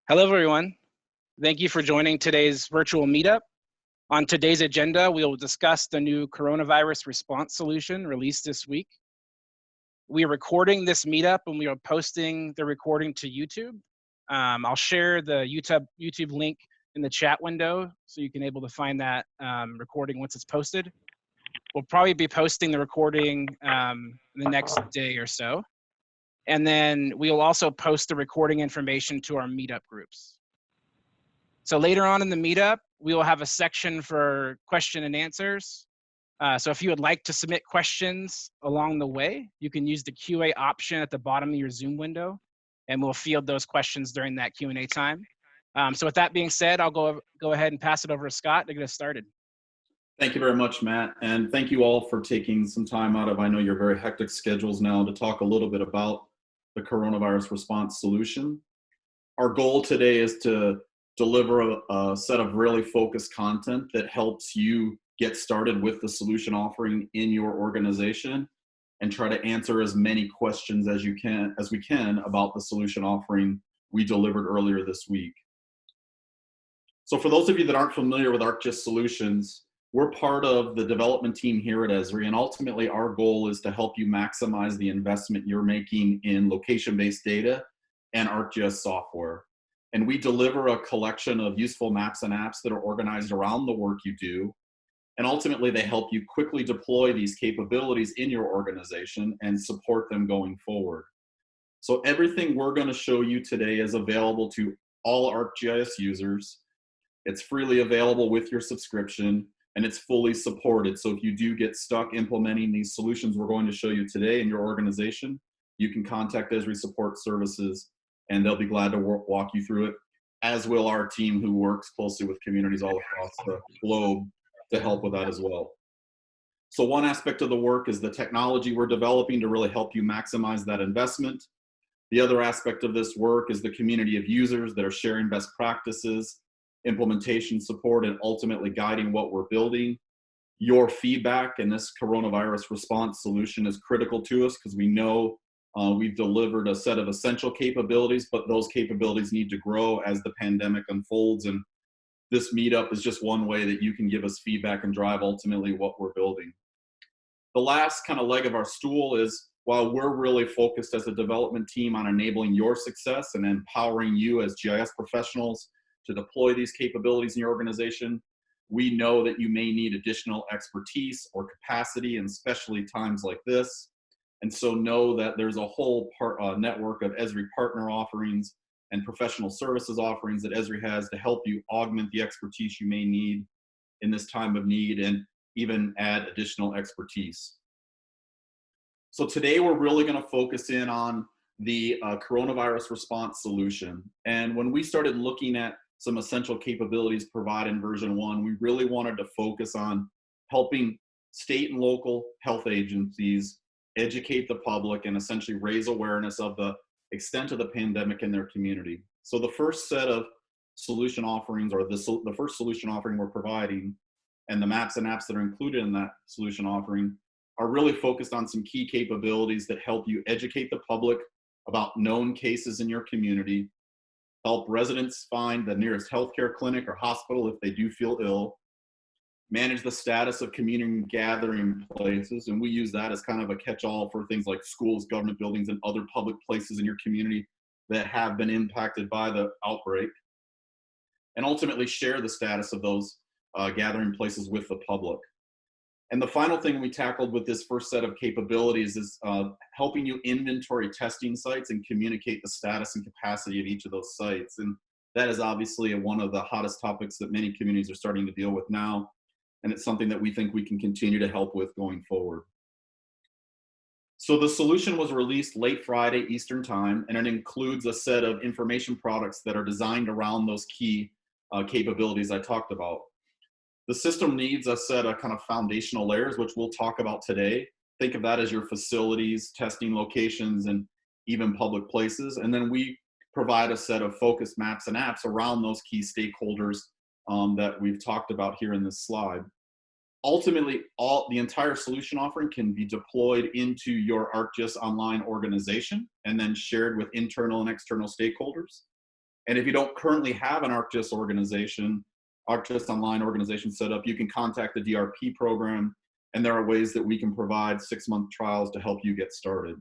Hello, everyone. Thank you for joining today's virtual meetup. On today's agenda, we will discuss the new coronavirus response solution released this week. We are recording this meetup and we are posting the recording to YouTube. I'll share the YouTube link in the chat window so you can able to find that recording once it's posted. We'll probably be posting the recording the next day or so. And then we will also post the recording information to our meetup groups. So later on in the meetup, we will have a section for question and answers. So if you would like to submit questions along the way, you can use the QA option at the bottom of your Zoom window, and we'll field those questions during that Q&A time. So with that being said, I'll go ahead and pass it over to Scott to get us started. Thank you very much, Matt, and thank you all for taking some time out of, I know your very hectic schedules now, to talk a little bit about the coronavirus response solution. Our goal today is to deliver a set of really focused content that helps you get started with the solution offering in your organization and try to answer as many questions as we can about the solution offering we delivered earlier this week. So for those of you that aren't familiar with ArcGIS Solutions, we're part of the development team here at Esri, and ultimately our goal is to help you maximize the investment you're making in location-based data and ArcGIS software. And we deliver a collection of useful maps and apps that are organized around the work you do. And ultimately, they help you quickly deploy these capabilities in your organization and support them going forward. So everything we're going to show you today is available to all ArcGIS users. It's freely available with your subscription, and it's fully supported. So if you do get stuck implementing these solutions we're going to show you today in your organization, you can contact Esri Support Services, and they'll be glad to walk you through it, as will our team who works closely with communities all across the globe to help with that as well. So one aspect of the work is the technology we're developing to really help you maximize that investment. The other aspect of this work is the community of users that are sharing best practices, implementation support, and ultimately guiding what we're building. Your feedback in this coronavirus response solution is critical to us because we know we've delivered a set of essential capabilities, but those capabilities need to grow as the pandemic unfolds. And this meetup is just one way that you can give us feedback and drive ultimately what we're building. The last kind of leg of our stool is, while we're really focused as a development team on enabling your success and empowering you as GIS professionals to deploy these capabilities in your organization, we know that you may need additional expertise or capacity, and especially times like this. And so know that there's a whole network of Esri partner offerings and professional services offerings that Esri has to help you augment the expertise you may need in this time of need and even add additional expertise. So today we're really going to focus in on the coronavirus response solution. And when we started looking at some essential capabilities provided in version 1, we really wanted to focus on helping state and local health agencies educate the public and essentially raise awareness of the extent of the pandemic in their community. So the first set of solution offerings, or the first solution offering we're providing, and the maps and apps that are included in that solution offering, are really focused on some key capabilities that help you educate the public about known cases in your community, help residents find the nearest healthcare clinic or hospital if they do feel ill, manage the status of community gathering places, and we use that as kind of a catch-all for things like schools, government buildings, and other public places in your community that have been impacted by the outbreak, and ultimately share the status of those gathering places with the public. And the final thing we tackled with this first set of capabilities is helping you inventory testing sites and communicate the status and capacity of each of those sites. And that is obviously one of the hottest topics that many communities are starting to deal with now. And it's something that we think we can continue to help with going forward. So the solution was released late Friday Eastern Time, and it includes a set of information products that are designed around those key capabilities I talked about. The system needs a set of kind of foundational layers, which we'll talk about today. Think of that as your facilities, testing locations, and even public places. And then we provide a set of focused maps and apps around those key stakeholders that we've talked about here in this slide. Ultimately, the entire solution offering can be deployed into your ArcGIS Online organization and then shared with internal and external stakeholders. And if you don't currently have an ArcGIS Online organization set up, you can contact the DRP program, and there are ways that we can provide 6-month trials to help you get started.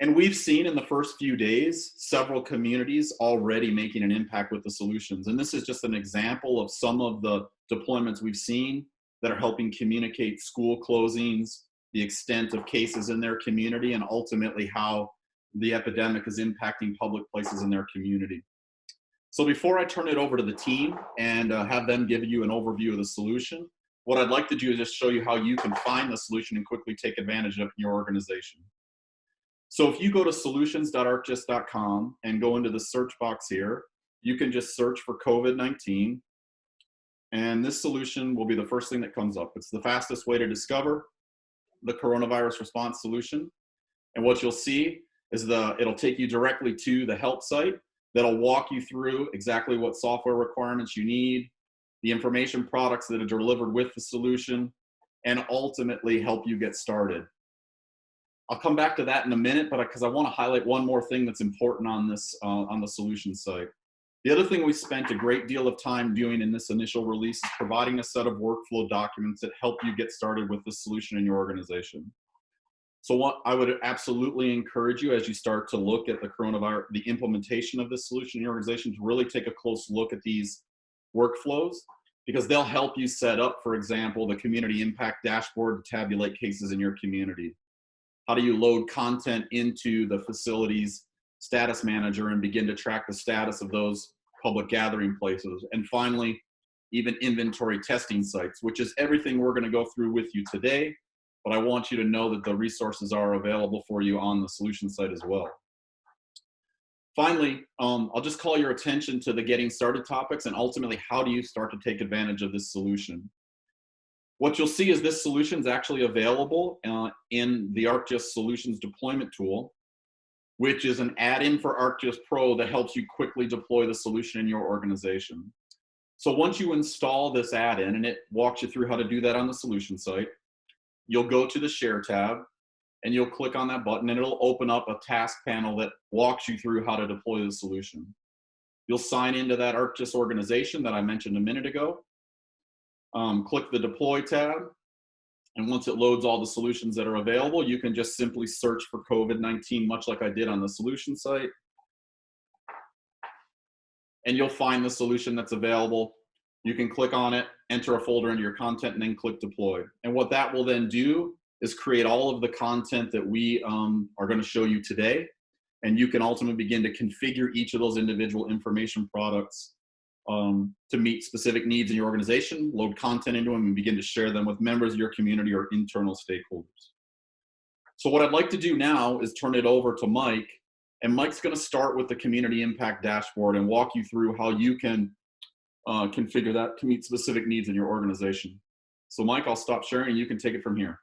And we've seen in the first few days, several communities already making an impact with the solutions. And this is just an example of some of the deployments we've seen that are helping communicate school closings, the extent of cases in their community, and ultimately how the epidemic is impacting public places in their community. So before I turn it over to the team and have them give you an overview of the solution, what I'd like to do is just show you how you can find the solution and quickly take advantage of it in your organization. So if you go to solutions.arcgis.com and go into the search box here, you can just search for COVID-19, and this solution will be the first thing that comes up. It's the fastest way to discover the coronavirus response solution. And what you'll see is it'll take you directly to the help site that'll walk you through exactly what software requirements you need, the information products that are delivered with the solution, and ultimately help you get started. I'll come back to that in a minute, but because I want to highlight one more thing that's important on this on the solution site. The other thing we spent a great deal of time doing in this initial release is providing a set of workflow documents that help you get started with the solution in your organization. So what I would absolutely encourage you as you start to look at the implementation of this solution in your organization to really take a close look at these workflows, because they'll help you set up, for example, the community impact dashboard to tabulate cases in your community. How do you load content into the facilities status manager and begin to track the status of those public gathering places? And finally, even inventory testing sites, which is everything we're going to go through with you today. But I want you to know that the resources are available for you on the solution site as well. Finally, I'll just call your attention to the getting started topics and ultimately how do you start to take advantage of this solution. What you'll see is this solution is actually available in the ArcGIS Solutions Deployment Tool, which is an add-in for ArcGIS Pro that helps you quickly deploy the solution in your organization. So once you install this add-in, and it walks you through how to do that on the solution site, you'll go to the Share tab, and you'll click on that button, and it'll open up a task panel that walks you through how to deploy the solution. You'll sign into that ArcGIS organization that I mentioned a minute ago. Click the Deploy tab, and once it loads all the solutions that are available, you can just simply search for COVID-19, much like I did on the solution site. And you'll find the solution that's available. You can click on it, enter a folder into your content, and then click Deploy. And what that will then do is create all of the content that we are going to show you today. And you can ultimately begin to configure each of those individual information products to meet specific needs in your organization, load content into them, and begin to share them with members of your community or internal stakeholders. So what I'd like to do now is turn it over to Mike, and Mike's going to start with the community impact dashboard and walk you through how you can configure that to meet specific needs in your organization. So Mike, I'll stop sharing and you can take it from here.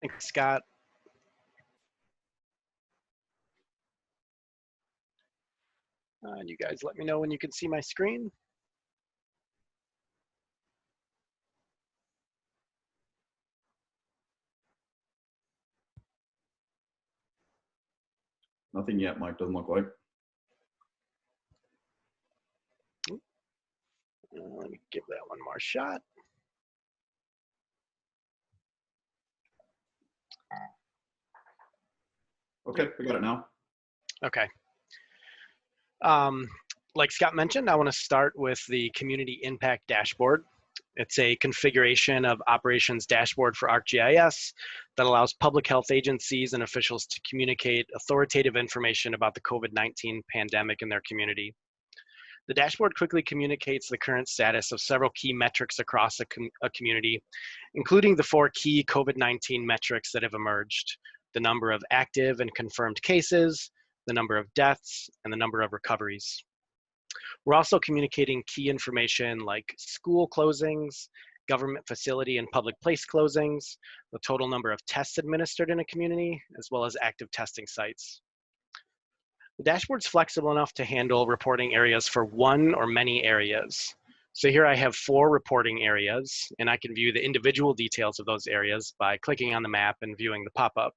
Thanks, Scott. And you guys let me know when you can see my screen. Nothing yet, Mike, doesn't look like. Let me give that one more shot. Okay, we got it now. Okay. Like Scott mentioned, I want to start with the Community Impact Dashboard. It's a configuration of operations dashboard for ArcGIS that allows public health agencies and officials to communicate authoritative information about the COVID-19 pandemic in their community. The dashboard quickly communicates the current status of several key metrics across a community, including the 4 key COVID-19 metrics that have emerged: the number of active and confirmed cases, the number of deaths, and the number of recoveries. We're also communicating key information like school closings, government facility and public place closings, the total number of tests administered in a community, as well as active testing sites. The dashboard's flexible enough to handle reporting areas for one or many areas. So here I have 4 reporting areas, and I can view the individual details of those areas by clicking on the map and viewing the pop-up.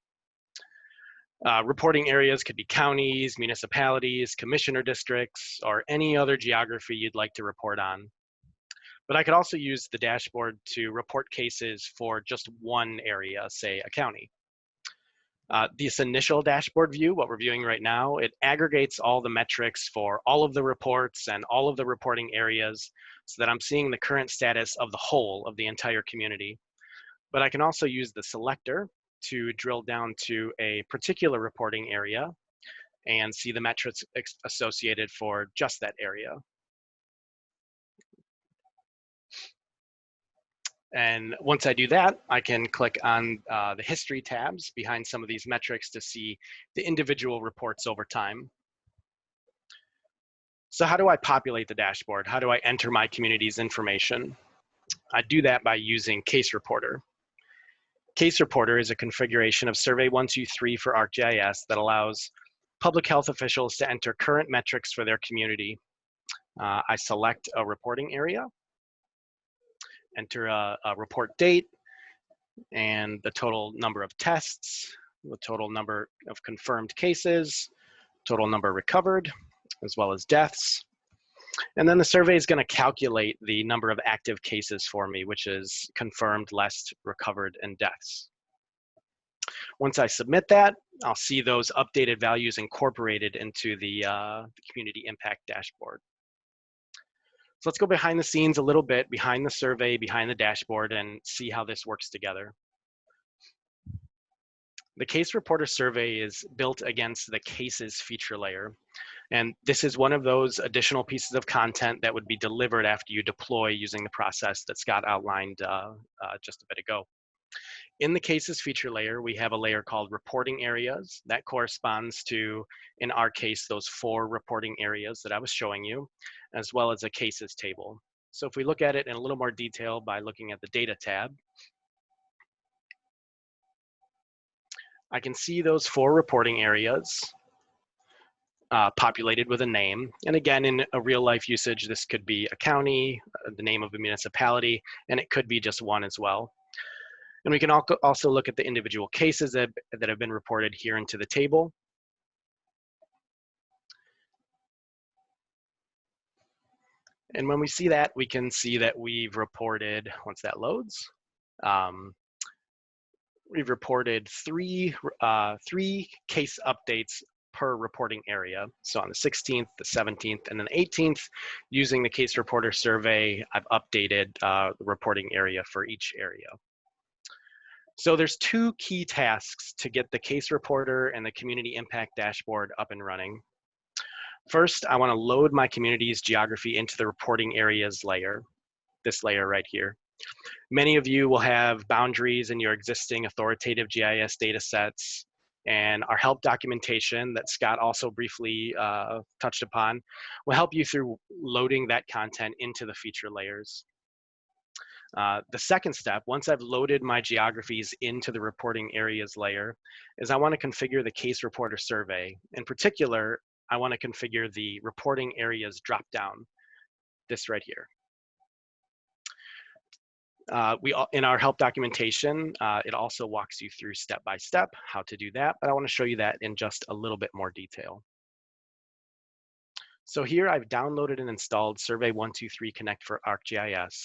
Reporting areas could be counties, municipalities, commissioner districts, or any other geography you'd like to report on. But I could also use the dashboard to report cases for just one area, say a county. This initial dashboard view, what we're viewing right now, it aggregates all the metrics for all of the reports and all of the reporting areas so that I'm seeing the current status of the whole of the entire community. But I can also use the selector to drill down to a particular reporting area and see the metrics associated for just that area. And once I do that, I can click on the history tabs behind some of these metrics to see the individual reports over time. So how do I populate the dashboard? How do I enter my community's information? I do that by using Case Reporter. Case Reporter is a configuration of Survey 123 for ArcGIS that allows public health officials to enter current metrics for their community. I select a reporting area, enter a report date, and the total number of tests, the total number of confirmed cases, total number recovered, as well as deaths. And then the survey is going to calculate the number of active cases for me, which is confirmed, less recovered, and deaths. Once I submit that, I'll see those updated values incorporated into the community impact dashboard. So let's go behind the scenes a little bit, behind the survey, behind the dashboard, and see how this works together. The Case Reporter survey is built against the cases feature layer. And this is one of those additional pieces of content that would be delivered after you deploy using the process that Scott outlined just a bit ago. In the cases feature layer, we have a layer called reporting areas. That corresponds to, in our case, those 4 reporting areas that I was showing you, as well as a cases table. So if we look at it in a little more detail by looking at the data tab, I can see those 4 reporting areas populated with a name. And again, in a real life usage, this could be a county, the name of a municipality, and it could be just one as well. And we can also look at the individual cases that have been reported here into the table. And when we see that, we can see that we've reported, once that loads, we've reported three case updates per reporting area. So on the 16th, the 17th, and then the 18th, using the Case Reporter survey, I've updated the reporting area for each area. So there's 2 key tasks to get the Case Reporter and the Community Impact Dashboard up and running. First, I want to load my community's geography into the reporting areas layer, this layer right here. Many of you will have boundaries in your existing authoritative GIS data sets, and our help documentation that Scott also briefly touched upon will help you through loading that content into the feature layers. The second step, once I've loaded my geographies into the reporting areas layer, is I want to configure the Case Reporter survey. In particular, I want to configure the reporting areas dropdown, this right here. In our help documentation, it also walks you through step by step how to do that, but I want to show you that in just a little bit more detail. So here I've downloaded and installed Survey 123 Connect for ArcGIS.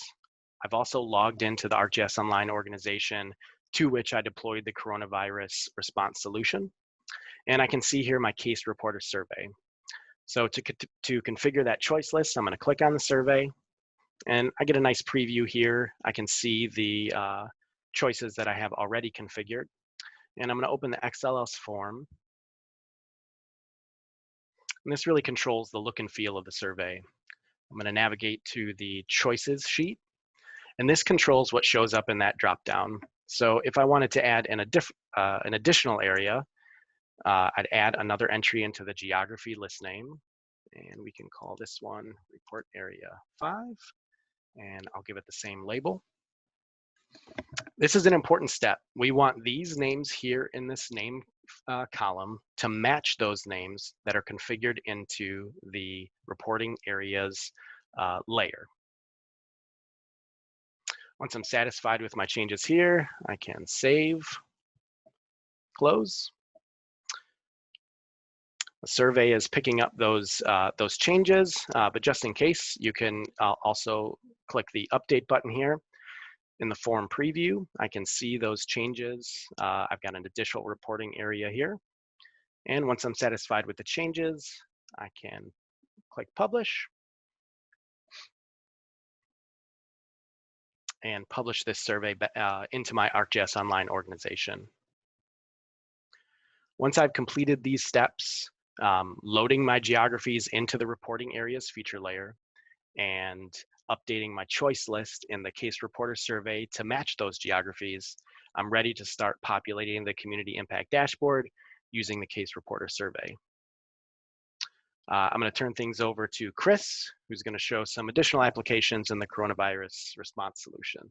I've also logged into the ArcGIS Online organization to which I deployed the coronavirus response solution. And I can see here my Case Reporter survey. So to configure that choice list, I'm going to click on the survey, and I get a nice preview here. I can see the choices that I have already configured. And I'm going to open the XLS form. And this really controls the look and feel of the survey. I'm going to navigate to the choices sheet. And this controls what shows up in that dropdown. So if I wanted to add an additional area, I'd add another entry into the geography list name. And we can call this one Report Area 5. And I'll give it the same label. This is an important step. We want these names here in this name column to match those names that are configured into the reporting areas layer. Once I'm satisfied with my changes here, I can save, close. The survey is picking up those changes, but just in case, you can also click the update button here. In the form preview, I can see those changes. I've got an additional reporting area here. And once I'm satisfied with the changes, I can click publish and publish this survey into my ArcGIS Online organization. Once I've completed these steps, loading my geographies into the reporting areas feature layer and updating my choice list in the case reporter survey to match those geographies, I'm ready to start populating the community impact dashboard using the case reporter survey. I'm going to turn things over to Chris, who's going to show some additional applications in the coronavirus response solution.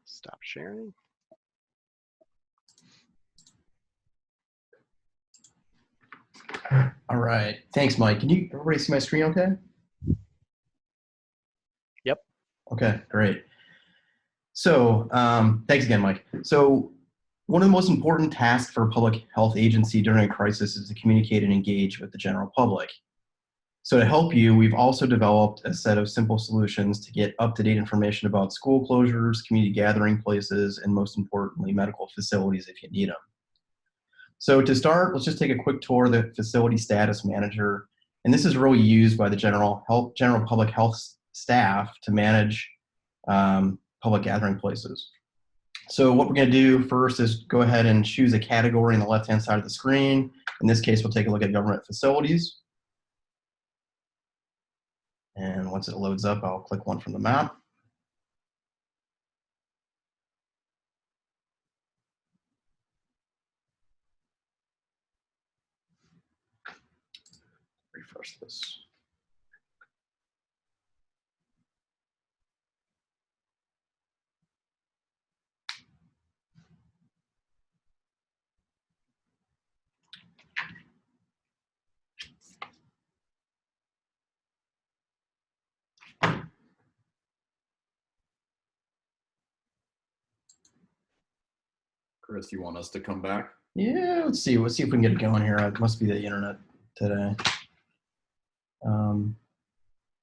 Stop sharing. All right, thanks, Mike. Can you everybody see my screen okay? Yep. Okay, great. So thanks again, Mike. So one of the most important tasks for a public health agency during a crisis is to communicate and engage with the general public. So to help you, we've also developed a set of simple solutions to get up-to-date information about school closures, community gathering places, and most importantly, medical facilities if you need them. So to start, let's just take a quick tour of the facility status manager. And this is really used by the general public health staff to manage public gathering places. So what we're going to do first is go ahead and choose a category on the left-hand side of the screen. In this case, we'll take a look at government facilities. And once it loads up, I'll click one from the map. Refresh this. Chris, you want us to come back? Yeah, let's see. Let's see if we can get it going here. It must be the internet today.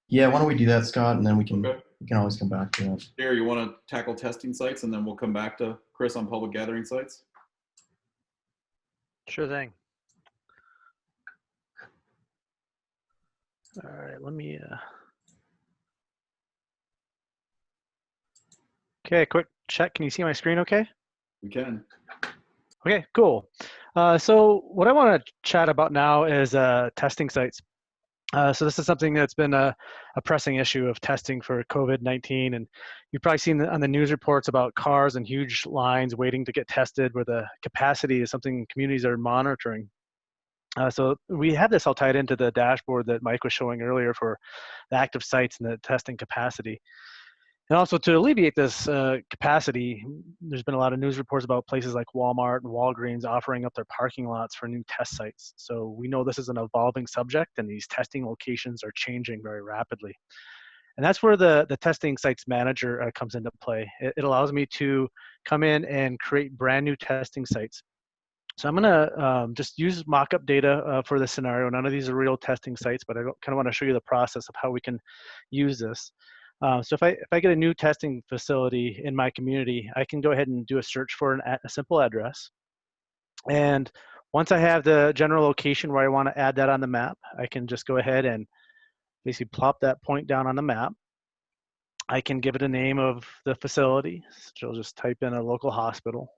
Yeah, why don't we do that, Scott, and then we can always come back to it. Jerry, you want to tackle testing sites, and then we'll come back to Chris on public gathering sites? Sure thing. All right, let me. Okay, quick check. Can you see my screen okay? We can. Okay, cool. So what I want to chat about now is testing sites. So this is something that's been a pressing issue of testing for COVID-19, and you've probably seen on the news reports about cars and huge lines waiting to get tested, where the capacity is something communities are monitoring. So we have this all tied into the dashboard that Mike was showing earlier for the active sites and the testing capacity. And also to alleviate this capacity, there's been a lot of news reports about places like Walmart and Walgreens offering up their parking lots for new test sites. So we know this is an evolving subject, and these testing locations are changing very rapidly. And that's where the testing sites manager comes into play. It allows me to come in and create brand new testing sites. So I'm gonna just use mock-up data for this scenario. None of these are real testing sites, but I kind of want to show you the process of how we can use this. So if I get a new testing facility in my community, I can go ahead and do a search for a simple address. And once I have the general location where I want to add that on the map, I can just go ahead and basically plop that point down on the map. I can give it a name of the facility. So I'll just type in a local hospital,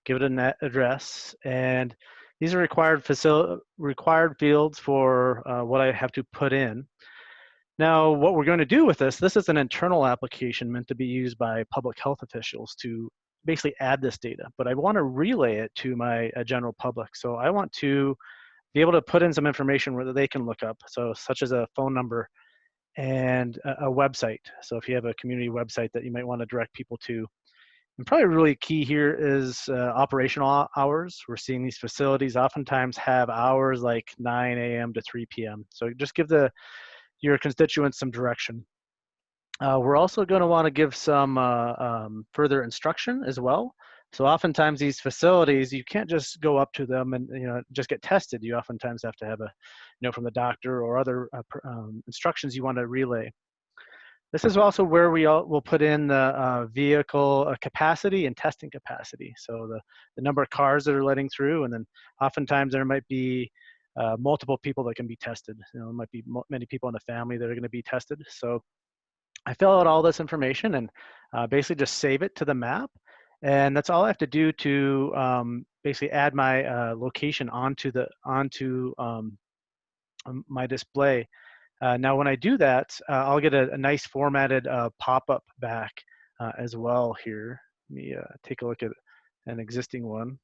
give it an address, and these are required fields for what I have to put in. Now, what we're going to do with this is an internal application meant to be used by public health officials to basically add this data, but I want to relay it to my general public. So I want to be able to put in some information where they can look up, so such as a phone number and a website. So if you have a community website that you might want to direct people to. And probably really key here is operational hours. We're seeing these facilities oftentimes have hours like 9 a.m. to 3 p.m. So just give your constituents some direction. We're also going to want to give some further instruction as well. So oftentimes these facilities, you can't just go up to them and just get tested. You oftentimes have to have a, from the doctor or other instructions you want to relay. This is also where will put in the vehicle capacity and testing capacity. So the number of cars that are letting through, and then oftentimes there might be multiple people that can be tested. There might be many people in the family that are going to be tested. So I fill out all this information and basically just save it to the map. And that's all I have to do to basically add my location onto my display. Now, when I do that, I'll get a nice formatted pop-up back as well here. Let me take a look at an existing one.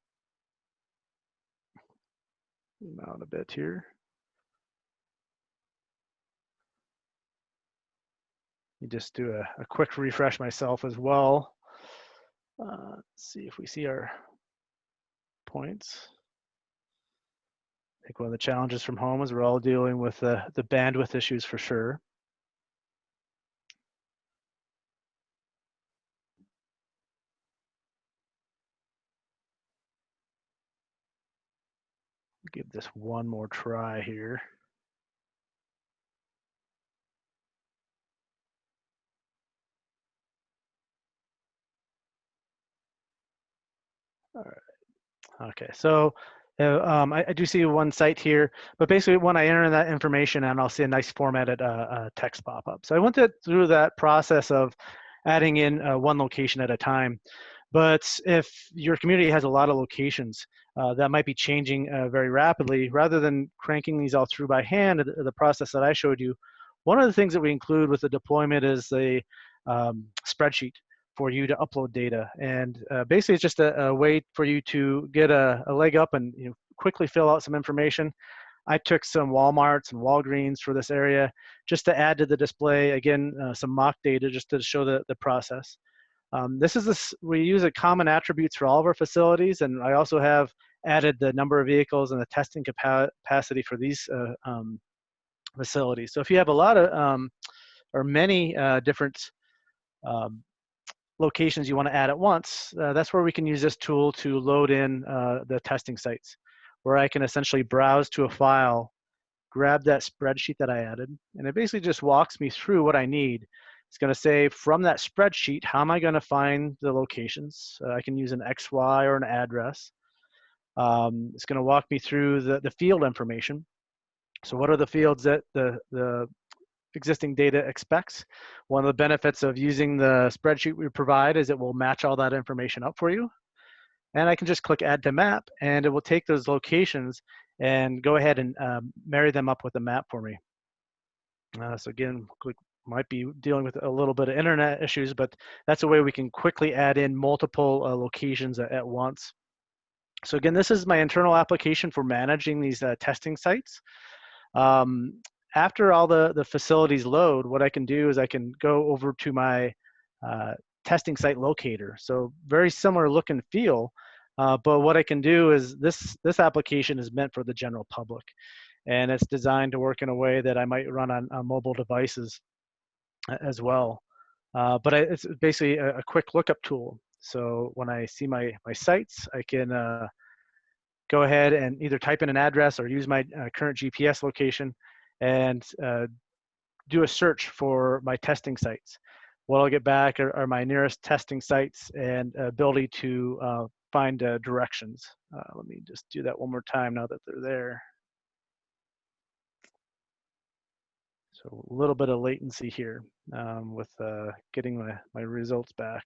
Zoom out a bit here. Let me just do a quick refresh myself as well. Let's see if we see our points. I think one of the challenges from home is we're all dealing with the bandwidth issues for sure. Give this one more try here. All right. Okay, so I do see one site here, but basically when I enter that information and I'll see a nice formatted text pop up. So I went through that process of adding in one location at a time. But if your community has a lot of locations that might be changing very rapidly, rather than cranking these all through by hand, the process that I showed you, one of the things that we include with the deployment is a spreadsheet for you to upload data. And basically it's just a way for you to get a leg up and quickly fill out some information. I took some Walmarts and Walgreens for this area just to add to the display, again, some mock data just to show the process. We use a common attributes for all of our facilities, and I also have added the number of vehicles and the testing capacity for these facilities. So if you have a lot of or many different locations you want to add at once, that's where we can use this tool to load in the testing sites, where I can essentially browse to a file, grab that spreadsheet that I added, and it basically just walks me through what I need. It's going to say from that spreadsheet, how am I going to find the locations? I can use an XY or an address. It's going to walk me through the field information. So what are the fields that the existing data expects? One of the benefits of using the spreadsheet we provide is it will match all that information up for you. And I can just click add to map, and it will take those locations and go ahead and marry them up with a map for me. So again, might be dealing with a little bit of internet issues, but that's a way we can quickly add in multiple locations at once. So again, this is my internal application for managing these testing sites. After all the facilities load, what I can do is I can go over to my testing site locator. So very similar look and feel, but what I can do is this application is meant for the general public, and it's designed to work in a way that I might run on mobile devices as well. But it's basically a quick lookup tool. So when I see my sites, I can go ahead and either type in an address or use my current GPS location and do a search for my testing sites. What I'll get back are my nearest testing sites and ability to find directions. Let me just do that one more time now that they're there. So a little bit of latency here with getting my results back.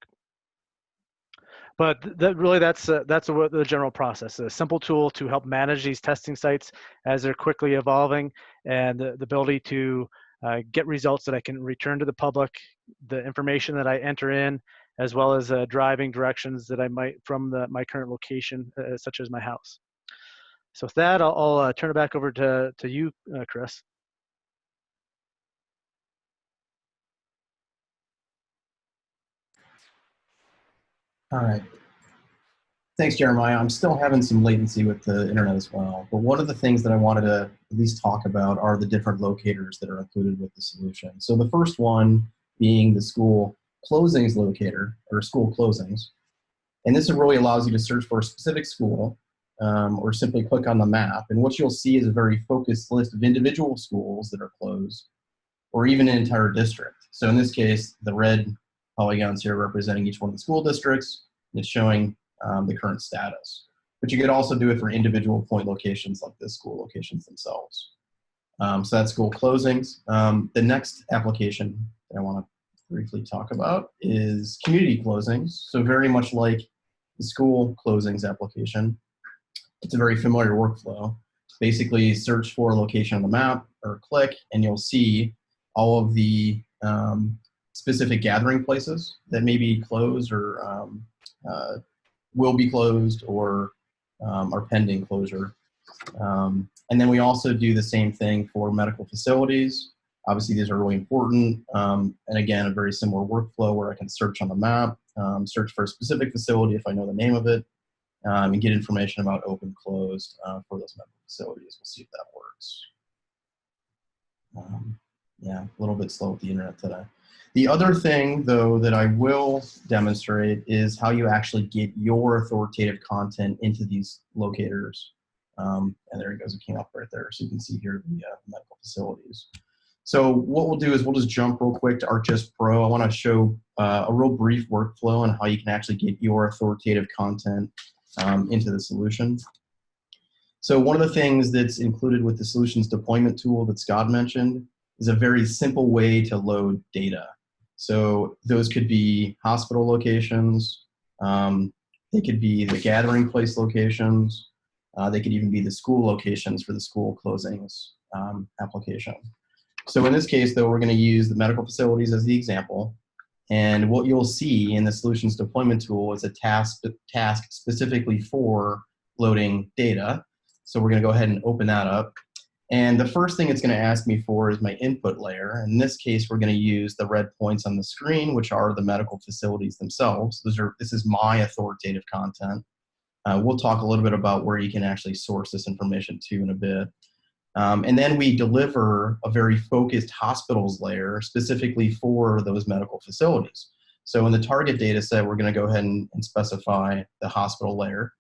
But that's the general process. A simple tool to help manage these testing sites as they're quickly evolving, and the ability to get results that I can return to the public, the information that I enter in, as well as driving directions that I might from my current location, such as my house. So with that, I'll turn it back over to you, Chris. All right. Thanks, Jeremiah. I'm still having some latency with the internet as well. But one of the things that I wanted to at least talk about are the different locators that are included with the solution. So the first one being the school closings locator, or school closings. And this really allows you to search for a specific school or simply click on the map. And what you'll see is a very focused list of individual schools that are closed, or even an entire district. So in this case, the red polygons here representing each one of the school districts, and it's showing the current status. But you could also do it for individual point locations like the school locations themselves. So that's school closings. The next application that I want to briefly talk about is community closings. So very much like the school closings application, it's a very familiar workflow. Basically search for a location on the map or click, and you'll see all of the specific gathering places that may be closed or will be closed or are pending closure. And then we also do the same thing for medical facilities. Obviously, these are really important. And again, a very similar workflow where I can search on the map, search for a specific facility if I know the name of it, and get information about open, closed for those medical facilities. We'll see if that works. Yeah, a little bit slow with the internet today. The other thing, though, that I will demonstrate is how you actually get your authoritative content into these locators. And there it goes, it came up right there. So you can see here the medical facilities. So what we'll do is we'll just jump real quick to ArcGIS Pro. I want to show a real brief workflow on how you can actually get your authoritative content into the solution. So one of the things that's included with the solutions deployment tool that Scott mentioned is a very simple way to load data. So those could be hospital locations, they could be the gathering place locations, they could even be the school locations for the school closings application. So in this case, though, we're going to use the medical facilities as the example. And what you'll see in the solutions deployment tool is a task specifically for loading data. So we're going to go ahead and open that up. And the first thing it's going to ask me for is my input layer. In this case, we're going to use the red points on the screen, which are the medical facilities themselves. This is my authoritative content. We'll talk a little bit about where you can actually source this information to in a bit. And then we deliver a very focused hospitals layer specifically for those medical facilities. So in the target data set, we're going to go ahead and specify the hospital layer.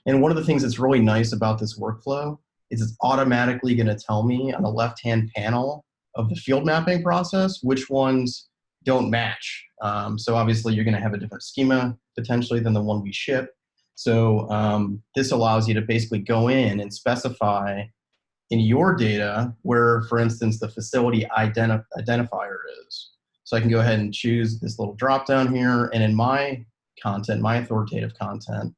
And one of the things that's really nice about this workflow is it's automatically going to tell me on the left-hand panel of the field mapping process which ones don't match. So obviously you're going to have a different schema potentially than the one we ship. So this allows you to basically go in and specify in your data where, for instance, the facility identifier is. So I can go ahead and choose this little drop down here, and in my content, my authoritative content,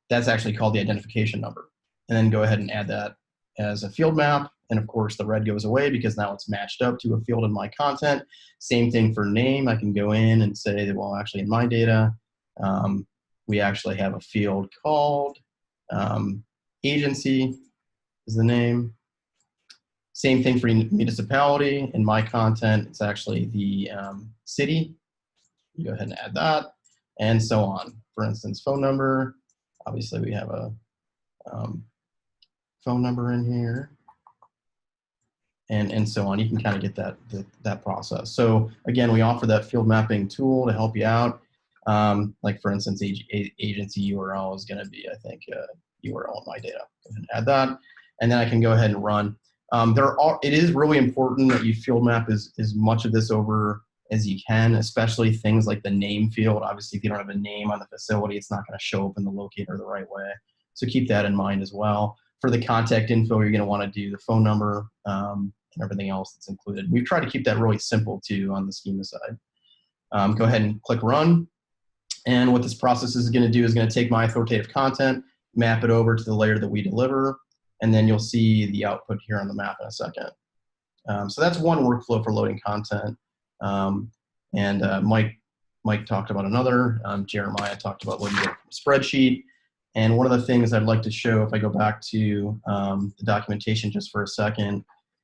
that's actually called the identification number. And then go ahead and add that as a field map. And of course, the red goes away because now it's matched up to a field in my content. Same thing for name. I can go in and say that, well, actually in my data, we actually have a field called agency is the name. Same thing for municipality. In my content, it's actually the city. You go ahead and add that, and so on. For instance, phone number. Obviously, we have a phone number in here, and so on. You can kind of get that process. So again, we offer that field mapping tool to help you out. Like for instance, agency URL is going to be, I think, URL in my data. Go ahead and add that, and then I can go ahead and run. It is really important that you field map as much of this over as you can, especially things like the name field. Obviously, if you don't have a name on the facility, it's not going to show up in the locator the right way. So keep that in mind as well. For the contact info, you're going to want to do the phone number and everything else that's included. We've tried to keep that really simple too on the schema side. Go ahead and click run. And what this process is going to do is going to take my authoritative content, map it over to the layer that we deliver, and then you'll see the output here on the map in a second. So that's one workflow for loading content. Mike talked about another. Jeremiah talked about loading data from a spreadsheet. And one of the things I'd like to show, if I go back to the documentation just for a second,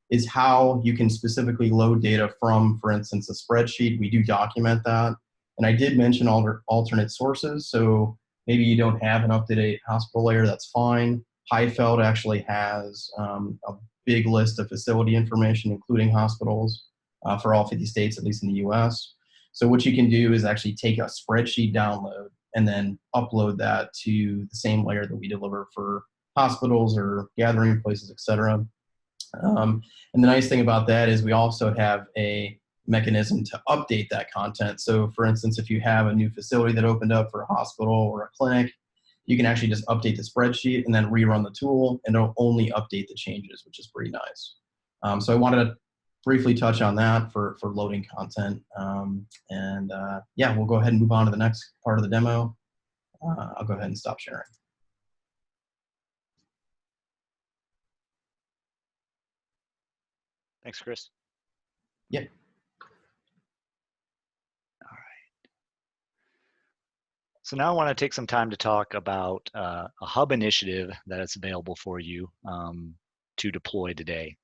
is how you can specifically load data from, for instance, a spreadsheet. We do document that. And I did mention alternate sources. So maybe you don't have an up-to-date hospital layer, that's fine. Highfeld actually has a big list of facility information, including hospitals, for all 50 states, at least in the US. So what you can do is actually take a spreadsheet download and then upload that to the same layer that we deliver for hospitals or gathering places, et cetera. And the nice thing about that is we also have a mechanism to update that content. So for instance, if you have a new facility that opened up for a hospital or a clinic, you can actually just update the spreadsheet and then rerun the tool, and it'll only update the changes, which is pretty nice. So I wanted to briefly touch on that for loading content. Yeah, we'll go ahead and move on to the next part of the demo. I'll go ahead and stop sharing. Thanks, Chris. Yeah. All right. So now I want to take some time to talk about a hub initiative that is available for you to deploy today.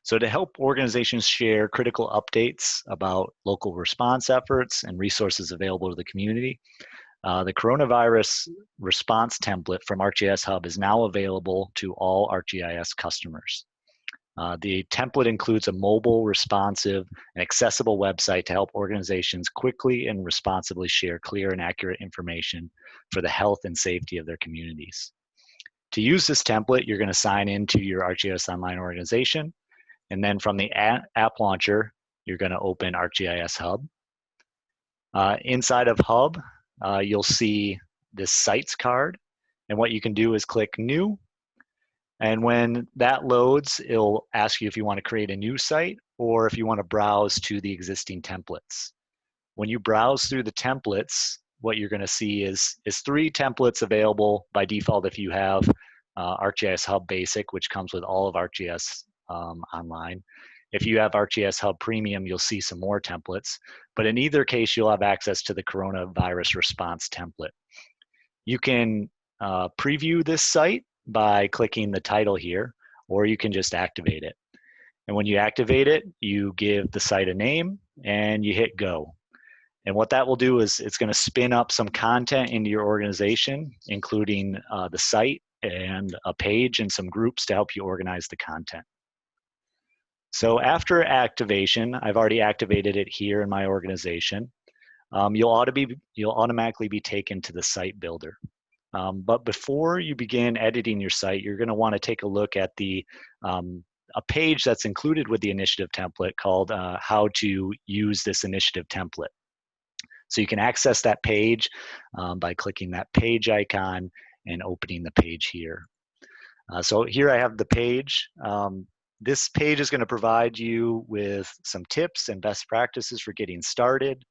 So to help organizations share critical updates about local response efforts and resources available to the community, the coronavirus response template from ArcGIS Hub is now available to all ArcGIS customers. The template includes a mobile, responsive, and accessible website to help organizations quickly and responsibly share clear and accurate information for the health and safety of their communities. To use this template, you're going to sign into your ArcGIS Online organization, and then from the app launcher, you're going to open ArcGIS Hub. Inside of Hub, you'll see this Sites card, and what you can do is click New. And when that loads, it'll ask you if you want to create a new site or if you want to browse to the existing templates. When you browse through the templates, what you're going to see is 3 templates available by default if you have ArcGIS Hub Basic, which comes with all of ArcGIS Online. If you have ArcGIS Hub Premium, you'll see some more templates. But in either case, you'll have access to the coronavirus response template. You can preview this site by clicking the title here, or you can just activate it. And when you activate it, you give the site a name and you hit go. And what that will do is it's going to spin up some content into your organization, including the site and a page and some groups to help you organize the content. So after activation, I've already activated it here in my organization. You'll automatically be taken to the site builder. But before you begin editing your site, you're going to want to take a look at a page that's included with the initiative template called How to Use This Initiative Template. So you can access that page by clicking that page icon and opening the page here. So here I have the page. This page is going to provide you with some tips and best practices for getting started,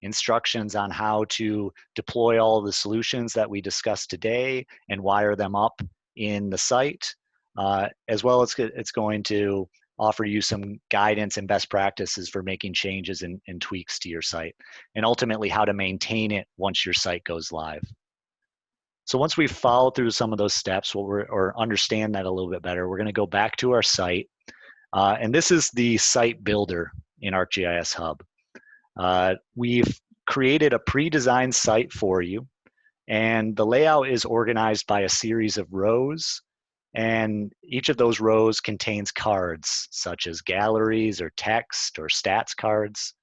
instructions on how to deploy all of the solutions that we discussed today and wire them up in the site, as well as it's going to offer you some guidance and best practices for making changes and tweaks to your site, and ultimately how to maintain it once your site goes live. So once we've followed through some of those steps, or understand that a little bit better, we're going to go back to our site. And this is the site builder in ArcGIS Hub. We've created a pre-designed site for you, and the layout is organized by a series of rows, and each of those rows contains cards such as galleries or text or stats cards.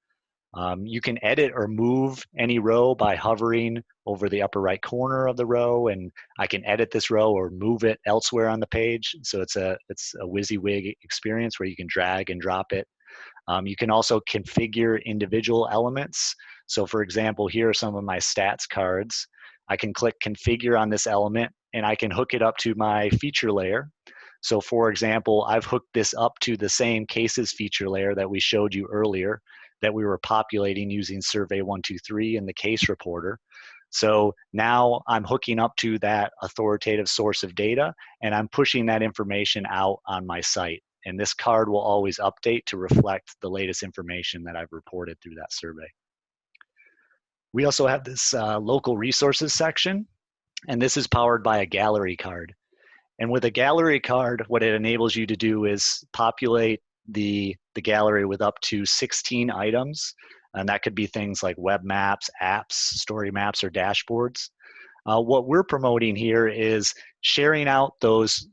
You can edit or move any row by hovering over the upper right corner of the row, and I can edit this row or move it elsewhere on the page. So it's a WYSIWYG experience where you can drag and drop it. You can also configure individual elements. So for example, here are some of my stats cards. I can click configure on this element and I can hook it up to my feature layer. So for example, I've hooked this up to the same cases feature layer that we showed you earlier that we were populating using Survey 123 and the case reporter. So now I'm hooking up to that authoritative source of data and I'm pushing that information out on my site. And this card will always update to reflect the latest information that I've reported through that survey. We also have this local resources section, and this is powered by a gallery card. And with a gallery card, what it enables you to do is populate the gallery with up to 16 items. And that could be things like web maps, apps, story maps, or dashboards. What we're promoting here is sharing out those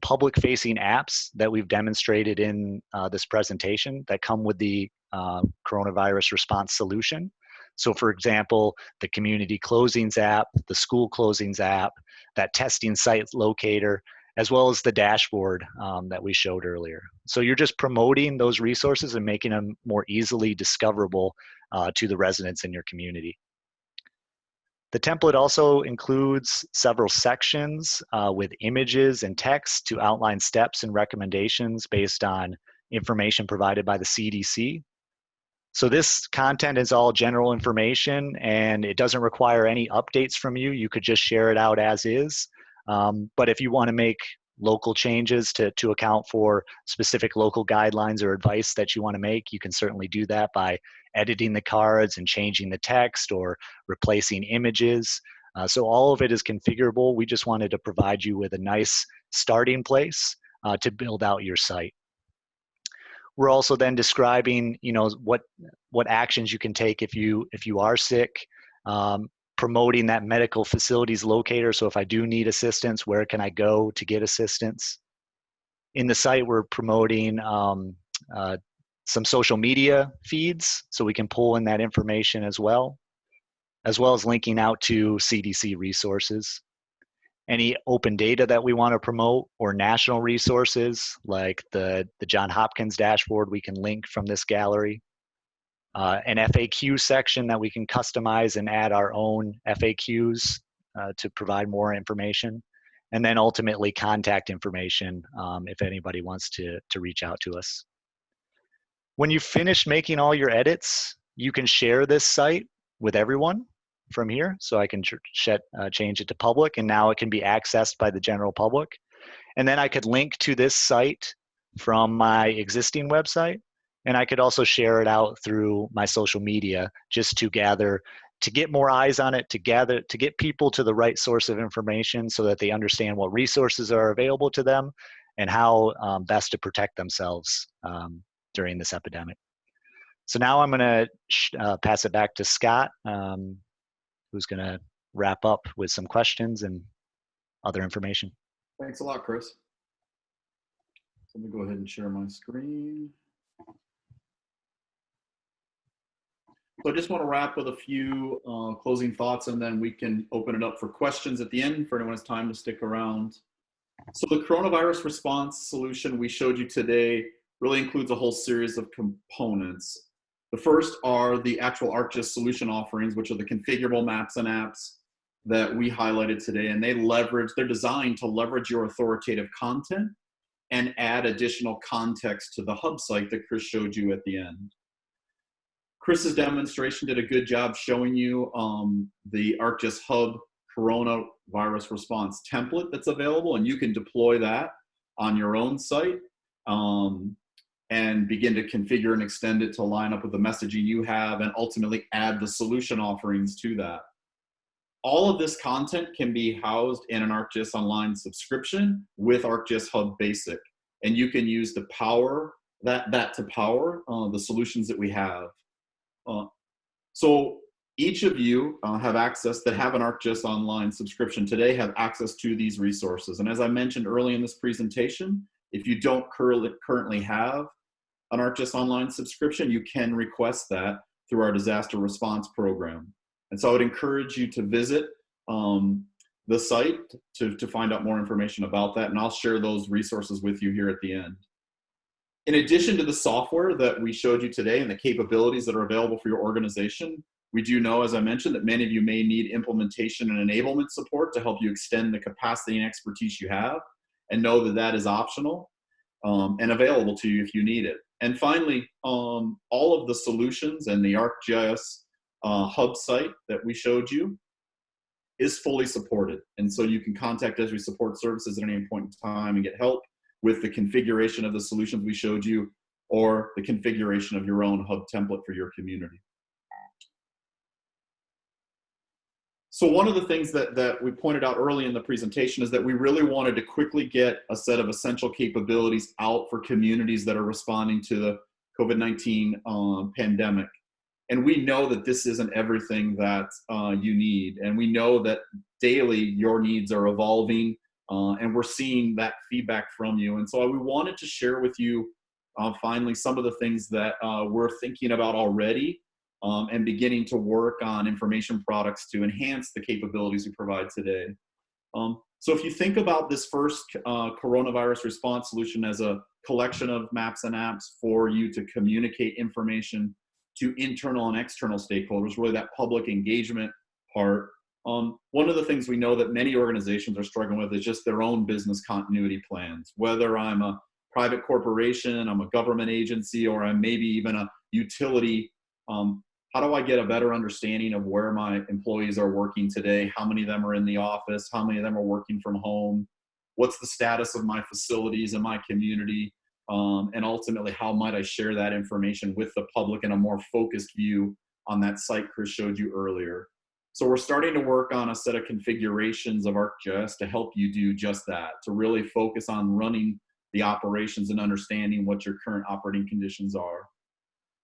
public-facing apps that we've demonstrated in this presentation that come with the coronavirus response solution. So for example, the community closings app, the school closings app, that testing site locator, as well as the dashboard that we showed earlier. So you're just promoting those resources and making them more easily discoverable to the residents in your community. The template also includes several sections with images and text to outline steps and recommendations based on information provided by the CDC. So this content is all general information and it doesn't require any updates from you. You could just share it out as is. But if you want to make local changes to account for specific local guidelines or advice that you want to make, you can certainly do that by editing the cards and changing the text or replacing images. So all of it is configurable. We just wanted to provide you with a nice starting place to build out your site. We're also then describing, what actions you can take if you are sick, promoting that medical facilities locator. So if I do need assistance, where can I go to get assistance? In the site, we're promoting some social media feeds, so we can pull in that information as well as linking out to CDC resources. Any open data that we want to promote or national resources like the Johns Hopkins dashboard, we can link from this gallery. An FAQ section that we can customize and add our own FAQs to provide more information. And then ultimately contact information if anybody wants to reach out to us. When you finish making all your edits, you can share this site with everyone from here. So I can change it to public, and now it can be accessed by the general public. And then I could link to this site from my existing website, and I could also share it out through my social media just to get more eyes on it, to get people to the right source of information so that they understand what resources are available to them and how best to protect themselves during this epidemic. So now I'm going to pass it back to Scott, who's going to wrap up with some questions and other information. Thanks a lot, Chris. Let me go ahead and share my screen. So I just want to wrap with a few closing thoughts, and then we can open it up for questions at the end for anyone who has time to stick around. So the coronavirus response solution we showed you today really includes a whole series of components. The first are the actual ArcGIS solution offerings, which are the configurable maps and apps that we highlighted today, and they're designed to leverage your authoritative content and add additional context to the hub site that Chris showed you at the end. Chris's demonstration did a good job showing you the ArcGIS Hub coronavirus response template that's available, and you can deploy that on your own site and begin to configure and extend it to line up with the messaging you have and ultimately add the solution offerings to that. All of this content can be housed in an ArcGIS Online subscription with ArcGIS Hub Basic, and you can use to power that to power the solutions that we have. So each of you have access that have an ArcGIS Online subscription today have access to these resources. And as I mentioned early in this presentation, if you don't currently have an ArcGIS Online subscription, you can request that through our disaster response program. And so I would encourage you to visit the site to find out more information about that, and I'll share those resources with you here at the end. In addition to the software that we showed you today and the capabilities that are available for your organization, we do know, as I mentioned, that many of you may need implementation and enablement support to help you extend the capacity and expertise you have, and know that that is optional and available to you if you need it. And finally, all of the solutions and the ArcGIS Hub site that we showed you is fully supported. And so you can contact Esri Support Services at any point in time and get help with the configuration of the solutions we showed you, or the configuration of your own hub template for your community. So one of the things that we pointed out early in the presentation is that we really wanted to quickly get a set of essential capabilities out for communities that are responding to the COVID-19 pandemic. And we know that this isn't everything that you need. And we know that daily your needs are evolving, and we're seeing that feedback from you. And so we wanted to share with you finally some of the things that we're thinking about already and beginning to work on information products to enhance the capabilities we provide today. So if you think about this first coronavirus response solution as a collection of maps and apps for you to communicate information to internal and external stakeholders, really that public engagement part, one of the things we know that many organizations are struggling with is just their own business continuity plans. Whether I'm a private corporation, I'm a government agency, or I'm maybe even a utility, how do I get a better understanding of where my employees are working today? How many of them are in the office? How many of them are working from home? What's the status of my facilities and my community? And ultimately, how might I share that information with the public in a more focused view on that site Chris showed you earlier? So we're starting to work on a set of configurations of ArcGIS to help you do just that, to really focus on running the operations and understanding what your current operating conditions are.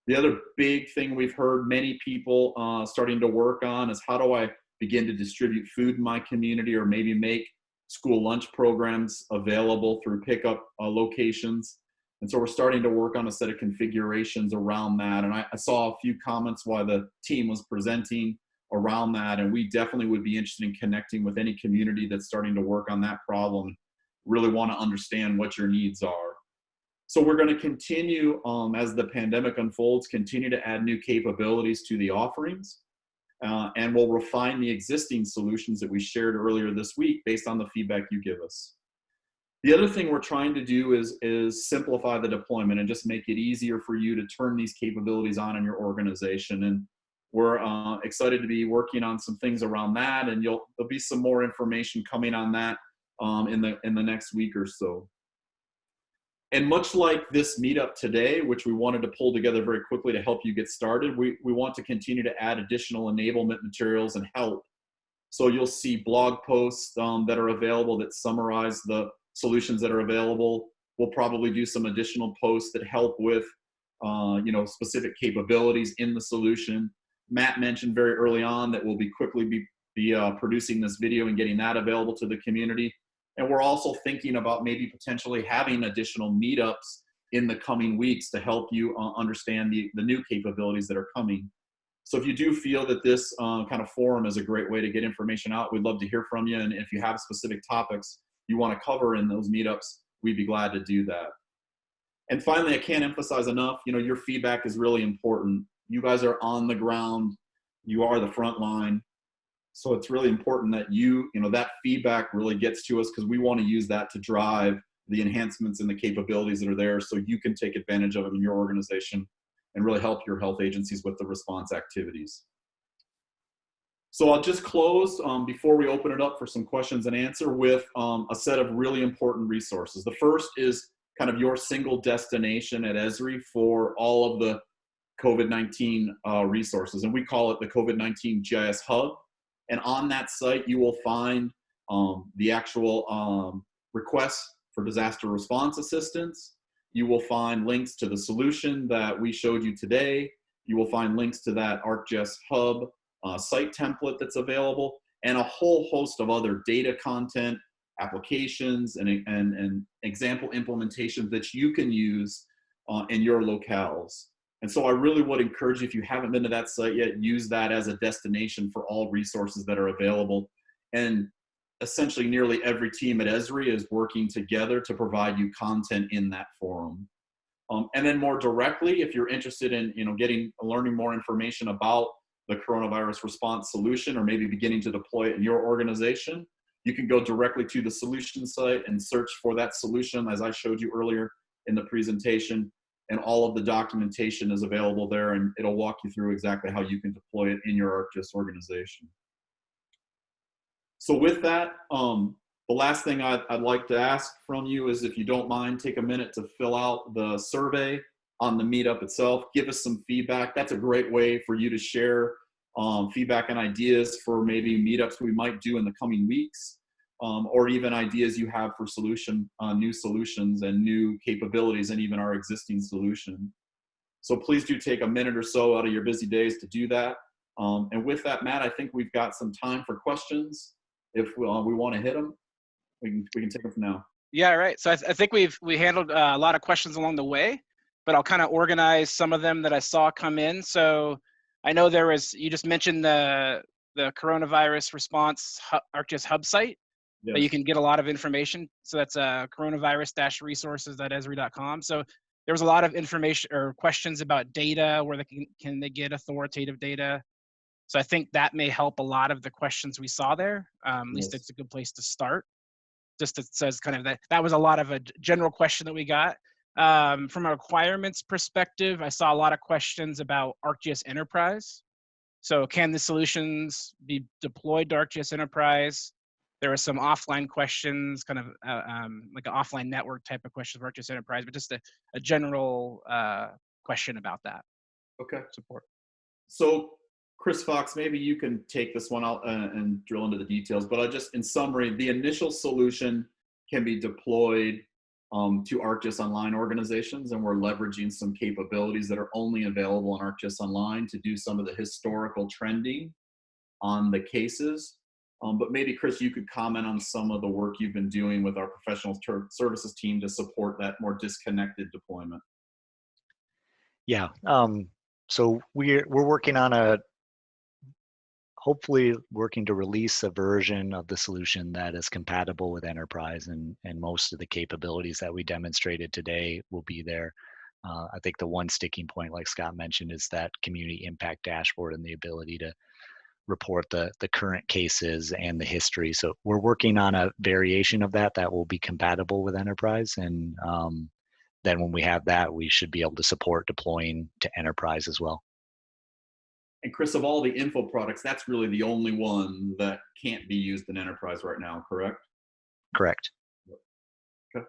The other big thing we've heard many people starting to work on is how do I begin to distribute food in my community, or maybe make school lunch programs available through pickup locations. And so we're starting to work on a set of configurations around that. And I saw a few comments while the team was presenting around that, and we definitely would be interested in connecting with any community that's starting to work on that problem, really want to understand what your needs are. So we're going to continue, as the pandemic unfolds, continue to add new capabilities to the offerings, and we'll refine the existing solutions that we shared earlier this week based on the feedback you give us. The other thing we're trying to do is simplify the deployment and just make it easier for you to turn these capabilities on in your organization. And we're excited to be working on some things around that, and there'll be some more information coming on that in the next week or so. And much like this meetup today, which we wanted to pull together very quickly to help you get started, we want to continue to add additional enablement materials and help. So you'll see blog posts that are available that summarize the solutions that are available. We'll probably do some additional posts that help with specific capabilities in the solution. Matt mentioned very early on that we'll be quickly producing this video and getting that available to the community. And we're also thinking about maybe potentially having additional meetups in the coming weeks to help you understand the new capabilities that are coming. So if you do feel that this kind of forum is a great way to get information out, we'd love to hear from you. And if you have specific topics you want to cover in those meetups, we'd be glad to do that. And finally, I can't emphasize enough, your feedback is really important. You guys are on the ground. You are the front line. So it's really important that that feedback really gets to us, because we want to use that to drive the enhancements and the capabilities that are there so you can take advantage of them in your organization and really help your health agencies with the response activities. So I'll just close before we open it up for some questions and answer with a set of really important resources. The first is kind of your single destination at Esri for all of the COVID-19 resources, and we call it the COVID-19 GIS Hub. And on that site, you will find the actual requests for disaster response assistance. You will find links to the solution that we showed you today. You will find links to that ArcGIS Hub site template that's available, and a whole host of other data content, applications, and example implementations that you can use in your locales. And so I really would encourage you, if you haven't been to that site yet, use that as a destination for all resources that are available. And essentially nearly every team at Esri is working together to provide you content in that forum. And then more directly, if you're interested in learning more information about the coronavirus response solution, or maybe beginning to deploy it in your organization, you can go directly to the solution site and search for that solution, as I showed you earlier in the presentation. And all of the documentation is available there, and it'll walk you through exactly how you can deploy it in your ArcGIS organization. So with that, the last thing I'd like to ask from you is, if you don't mind, take a minute to fill out the survey on the meetup itself. Give us some feedback. That's a great way for you to share feedback and ideas for maybe meetups we might do in the coming weeks. Or even ideas you have for new solutions and new capabilities, and even our existing solution. So please do take a minute or so out of your busy days to do that. And with that, Matt, I think we've got some time for questions. If we want to hit them, we can take them from now. Yeah, right. So I think we handled a lot of questions along the way, but I'll kind of organize some of them that I saw come in. So I know there was, you just mentioned the coronavirus response ArcGIS Hub site that you Yes. can get a lot of information. So that's coronavirus-resources.esri.com. So there was a lot of information or questions about data, where they can they get authoritative data. So I think that may help a lot of the questions we saw there. At least Yes. it's a good place to start. Just it says kind of that was a lot of a general question that we got. From a requirements perspective, I saw a lot of questions about ArcGIS Enterprise. So can the solutions be deployed to ArcGIS Enterprise? There are some offline questions, kind of like an offline network type of questions for ArcGIS Enterprise, but just a general question about that Okay. support. So Chris Fox, maybe you can take this one out and drill into the details, but I just, in summary, the initial solution can be deployed to ArcGIS Online organizations, and we're leveraging some capabilities that are only available on ArcGIS Online to do some of the historical trending on the cases. But maybe Chris, you could comment on some of the work you've been doing with our professional services team to support that more disconnected deployment. Yeah. So we're working on hopefully working to release a version of the solution that is compatible with enterprise, and most of the capabilities that we demonstrated today will be there. I think the one sticking point, like Scott mentioned, is that community impact dashboard and the ability to report the current cases and the history. So we're working on a variation of that will be compatible with enterprise, and then when we have that, we should be able to support deploying to enterprise as well. And Chris, of all the info products, that's really the only one that can't be used in enterprise right now, correct? Correct. Okay.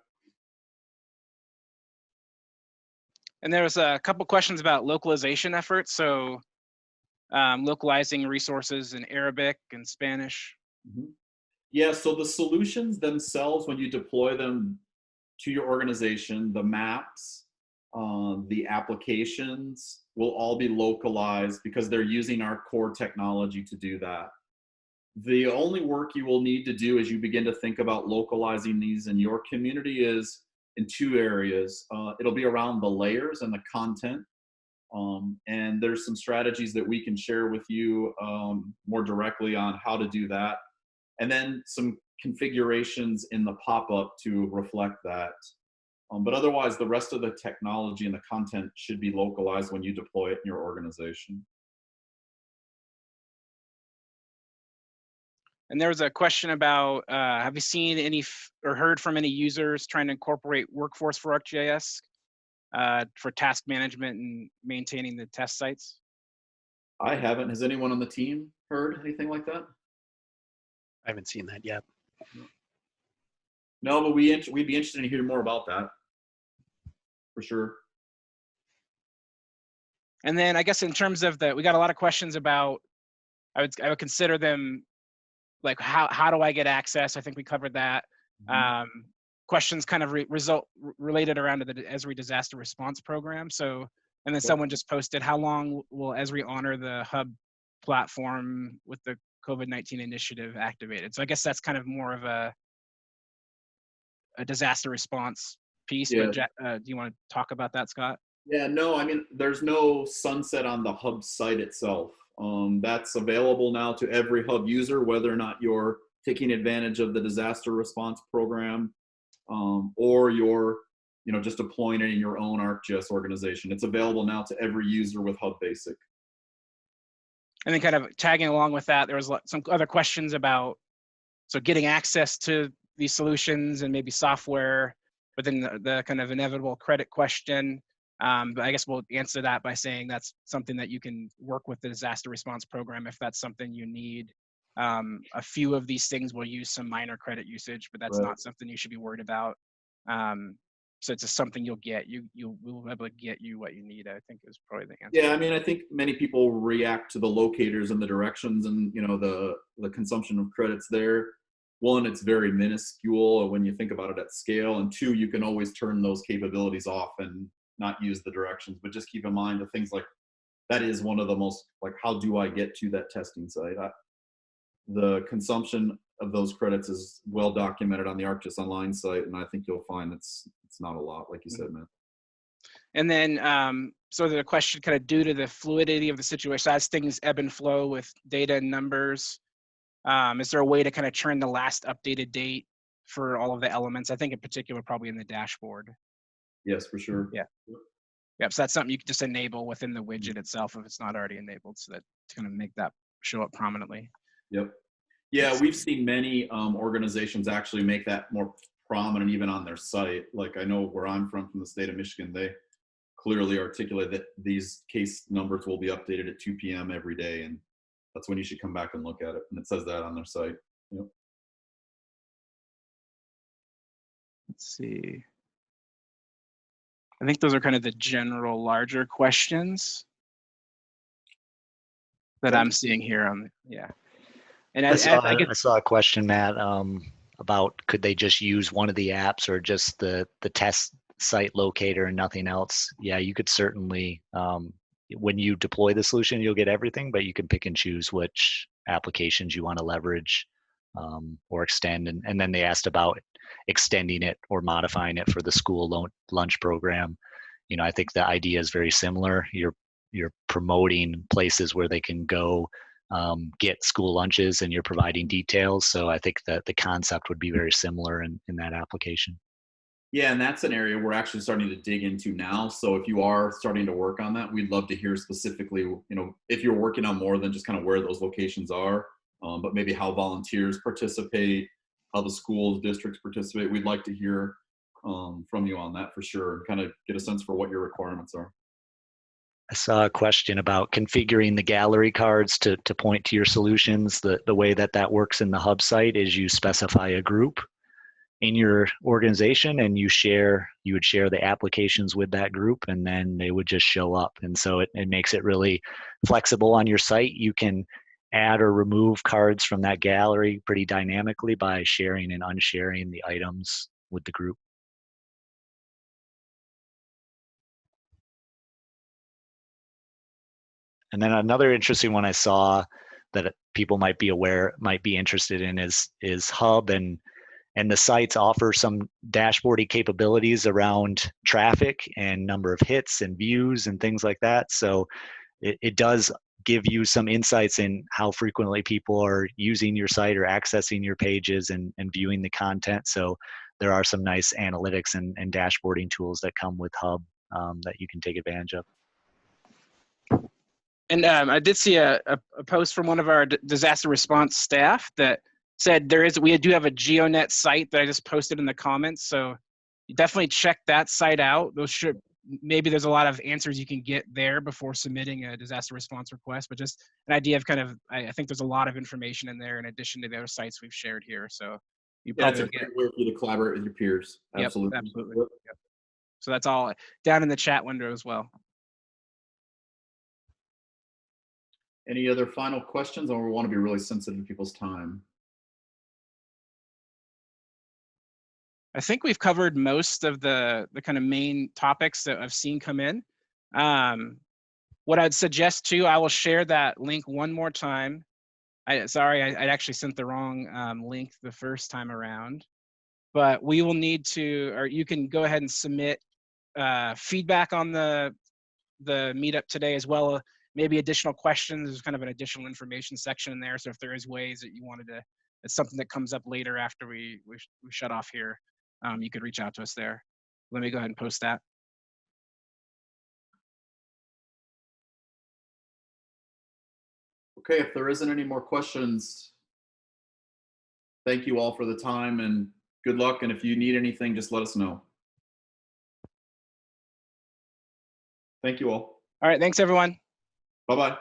And there was a couple questions about localization efforts. So localizing resources in Arabic and Spanish. Mm-hmm. Yeah, so the solutions themselves, when you deploy them to your organization, the maps, the applications will all be localized because they're using our core technology to do that. The only work you will need to do as you begin to think about localizing these in your community is in two areas. It'll be around the layers and the content. And there's some strategies that we can share with you more directly on how to do that. And then some configurations in the pop-up to reflect that. But otherwise, the rest of the technology and the content should be localized when you deploy it in your organization. And there was a question about, have you seen any or heard from any users trying to incorporate workforce for ArcGIS for task management and maintaining the test sites? I haven't. Has anyone on the team heard anything like that? I haven't seen that yet. No, but we'd be interested in hearing more about that, for sure. And then I guess in terms of we got a lot of questions about, I would consider them like how do I get access? I think we covered that. Mm-hmm. Questions kind of related around to the Esri disaster response program. So, and then someone just posted, how long will Esri honor the hub platform with the COVID-19 initiative activated? So I guess that's kind of more of a disaster response piece. Yeah. But do you want to talk about that, Scott? Yeah, no, I mean, there's no sunset on the hub site itself. That's available now to every hub user, whether or not you're taking advantage of the disaster response program or you're just deploying it in your own ArcGIS organization. It's available now to every user with Hub Basic. And then kind of tagging along with that, there was some other questions about getting access to these solutions and maybe software, but then the kind of inevitable credit question. But I guess we'll answer that by saying that's something that you can work with the disaster response program if that's something you need. A few of these things will use some minor credit usage, but that's not something you should be worried about. So it's just something you'll get. We'll be able to get you what you need, I think is probably the answer. Yeah, I mean, I think many people react to the locators and the directions and the consumption of credits there. One, it's very minuscule when you think about it at scale, and two, you can always turn those capabilities off and not use the directions. But just keep in mind the things like that is one of the most, like, how do I get to that testing site? The consumption of those credits is well documented on the ArcGIS Online site, and I think you'll find it's not a lot, like you said, man. And then, so the question kind of due to the fluidity of the situation, as things ebb and flow with data and numbers, is there a way to kind of turn the last updated date for all of the elements? I think in particular, probably in the dashboard. Yes, for sure. Yeah. Yep, so that's something you can just enable within the widget itself if it's not already enabled, so that to kind of make that show up prominently. Yep. Yeah, we've seen many organizations actually make that more prominent even on their site. Like I know where I'm from the state of Michigan, they clearly articulate that these case numbers will be updated at 2 p.m. every day, and that's when you should come back and look at it. And it says that on their site. Yep. Let's see. I think those are kind of the general larger questions that I'm seeing here on the, yeah. And I saw a question, Matt, about could they just use one of the apps or just the test site locator and nothing else? Yeah, you could certainly, when you deploy the solution, you'll get everything, but you can pick and choose which applications you want to leverage or extend. And then they asked about extending it or modifying it for the school lunch program. You know, I think the idea is very similar. You're promoting places where they can go get school lunches, and you're providing details. So I think that the concept would be very similar in that application. Yeah, and that's an area we're actually starting to dig into now. So if you are starting to work on that, we'd love to hear specifically, you know, if you're working on more than just kind of where those locations are, but maybe how volunteers participate, how the schools, districts participate. We'd like to hear from you on that for sure, and kind of get a sense for what your requirements are. I saw a question about configuring the gallery cards to point to your solutions. The way that works in the hub site is you specify a group in your organization, and you would share the applications with that group, and then they would just show up. And so it makes it really flexible on your site. You can add or remove cards from that gallery pretty dynamically by sharing and unsharing the items with the group. And then another interesting one I saw that people might be interested in is Hub, and the sites offer some dashboarding capabilities around traffic and number of hits and views and things like that. So it does give you some insights in how frequently people are using your site or accessing your pages and viewing the content. So there are some nice analytics and dashboarding tools that come with Hub that you can take advantage of. And I did see a post from one of our disaster response staff that said we do have a GeoNet site that I just posted in the comments. So you definitely check that site out. Maybe there's a lot of answers you can get there before submitting a disaster response request, but just an idea of kind of, I think there's a lot of information in there in addition to the other sites we've shared here. So That's a great way for you to collaborate with your peers. Absolutely. Yep, absolutely. Yep. So that's all down in the chat window as well. Any other final questions? Or we want to be really sensitive to people's time. I think we've covered most of the kind of main topics that I've seen come in. What I'd suggest too, I will share that link one more time. Sorry, I actually sent the wrong link the first time around. But we will need to, or you can go ahead and submit feedback on the meetup today, as well. Maybe additional questions. There's kind of an additional information section in there. So if there is ways that you wanted to, it's something that comes up later after we shut off here, you could reach out to us there. Let me go ahead and post that. Okay, if there isn't any more questions, thank you all for the time and good luck. And if you need anything, just let us know. Thank you all. All right, thanks everyone. Bye-bye.